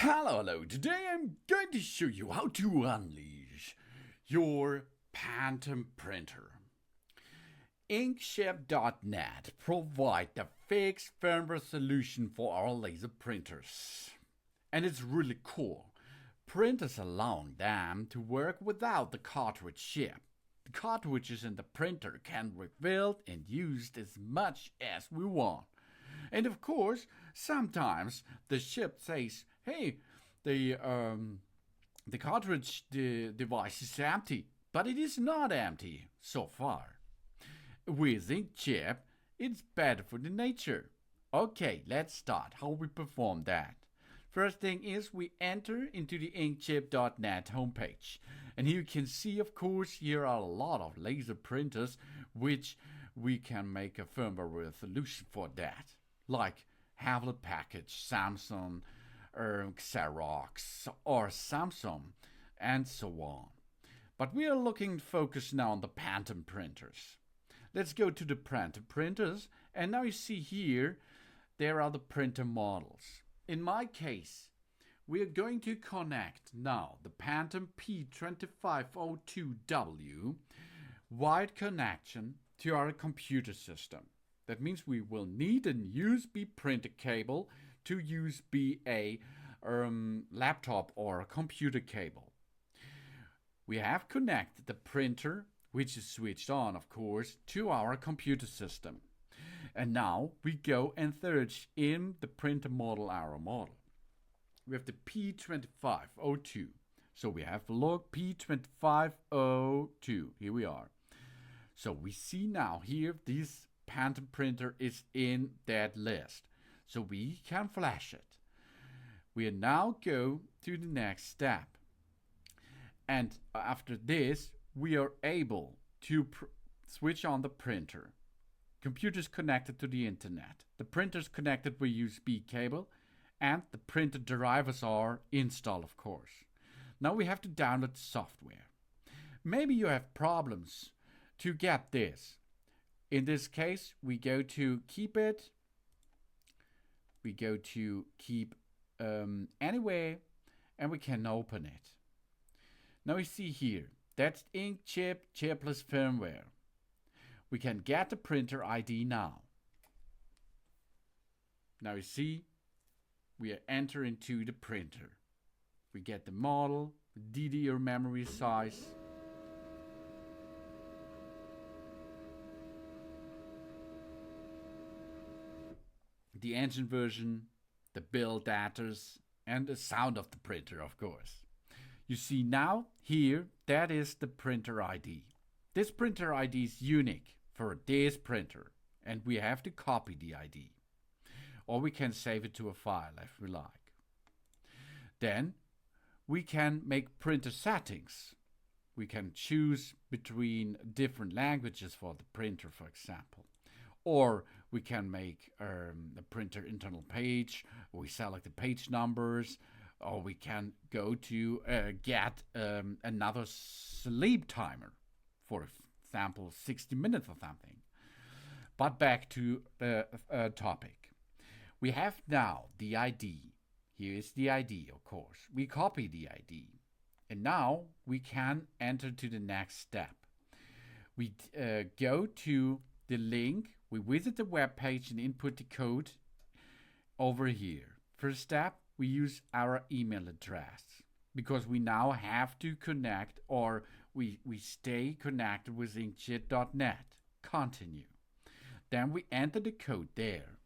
Hello. Today I'm going to show you how to unleash your Phantom printer. Inkjet.net provide the fixed firmware solution for our laser printers. And it's really cool. Printers allowing them to work without the cartridge chip. The cartridges in the printer can be refilled and used as much as we want. And of course, sometimes the chip says, "Hey, the cartridge device is empty," but it is not empty so far. With inkjet, it's better for the nature. Okay, let's start how we perform that. First thing is we enter into the inkjet.net homepage. And here you can see, of course, here are a lot of laser printers which we can make a firmware solution for that. Like Hewlett Package, Samsung, Xerox, or Samsung, and so on. But we are looking focused now on the Phantom printers. Let's go to the Phantom printers, and now you see here there are the printer models. In my case, we are going to connect now the Phantom P2502W wired connection to our computer system. That means we will need a USB printer cable to USB a laptop or a computer cable. We have connected the printer, which is switched on, of course, to our computer system. And now we go and search in the printer model, our model. We have the P2502. So we have to look P2502. Here we are. So we see now here this Phantom printer is in that list. So we can flash it. We now go to the next step. And after this, we are able to switch on the printer. Computer's connected to the internet. The printer's connected with USB cable. And the printer drivers are installed, of course. Now we have to download the software. Maybe you have problems to get this. In this case, we go to keep it. We go to keep anyway, and we can open it. Now you see here, that's inkjet chipless firmware. We can get the printer ID now. Now you see, we enter into the printer. We get the model, DDR memory size. The engine version, the build datas, and the sound of the printer, of course. You see now, here, that is the printer ID. This printer ID is unique for this printer, and we have to copy the ID. Or we can save it to a file if we like. Then, we can make printer settings. We can choose between different languages for the printer, for example. Or we can make a printer internal page. We select the page numbers. Or we can go to get another sleep timer. For example, 60 minutes or something. But back to the topic. We have now the ID. Here is the ID, of course. We copy the ID. And now we can enter to the next step. We go to the link. We visit the web page and input the code over here. First step, we use our email address because we now have to connect, or we stay connected with inkjet.net. Continue. Then we enter the code there.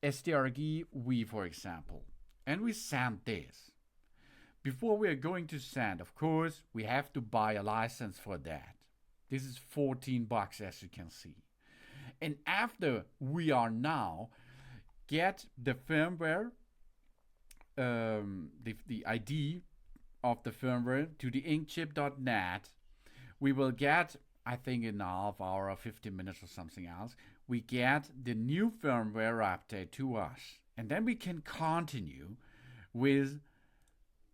strgv, for example. And we send this. Before we are going to send, of course, we have to buy a license for that. This is $14, as you can see. And after we are now get the firmware, the ID of the firmware to the inkjet.net, we will get, I think in a half hour or 15 minutes or something else, we get the new firmware update to us. And then we can continue with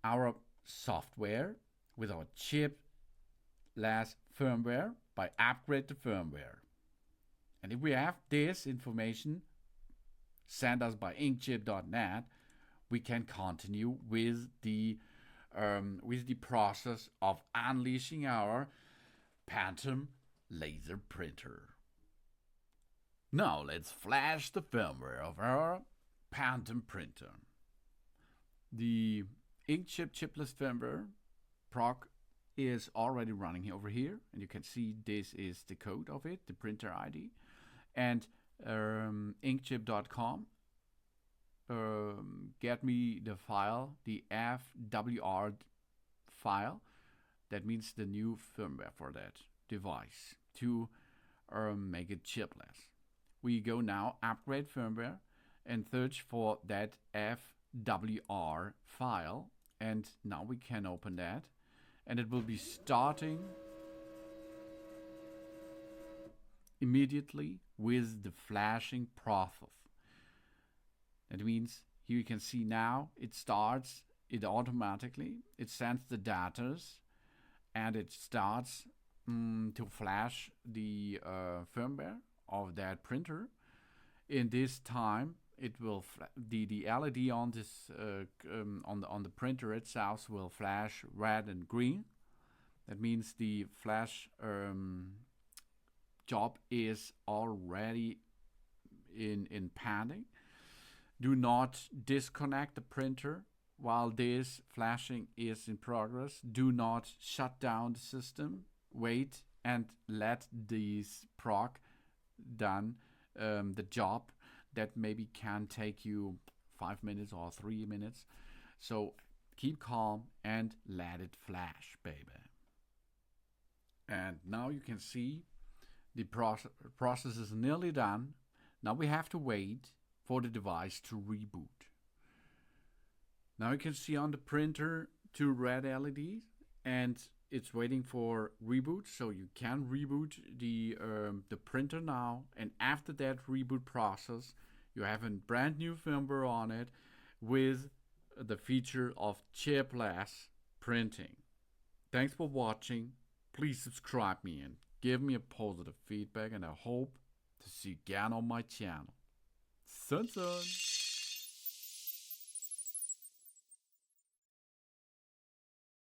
our software, with our chip-less firmware, by upgrade the firmware. And if we have this information sent us by inkjet.net, we can continue with the process of unleashing our Phantom laser printer. Now let's flash the firmware of our Phantom printer. The Inkjet chipless firmware proc is already running over here, and you can see this is the code of it, the printer ID, and inkjet.com get me the file, the FWR file. That means the new firmware for that device to make it chipless. We go now upgrade firmware and search for that FWR file, and now we can open that, and it will be starting immediately with the flashing process. That means here you can see now it starts it automatically. It sends the data and it starts to flash the firmware of that printer. In this time, it will the LED on this on the printer itself will flash red and green. That means the flash job is already in pending. Do not disconnect the printer while this flashing is in progress. Do not shut down the system. Wait and let this proc done the job that maybe can take you 5 minutes or 3 minutes. So keep calm and let it flash, baby. And now you can see the process is nearly done. Now we have to wait for the device to reboot. Now you can see on the printer 2 red LEDs, and it's waiting for reboot. So you can reboot the printer now, and after that reboot process, you have a brand new firmware on it with the feature of chipless printing. Thanks for watching. Please subscribe me and give me a positive feedback, and I hope to see you again on my channel. Sun.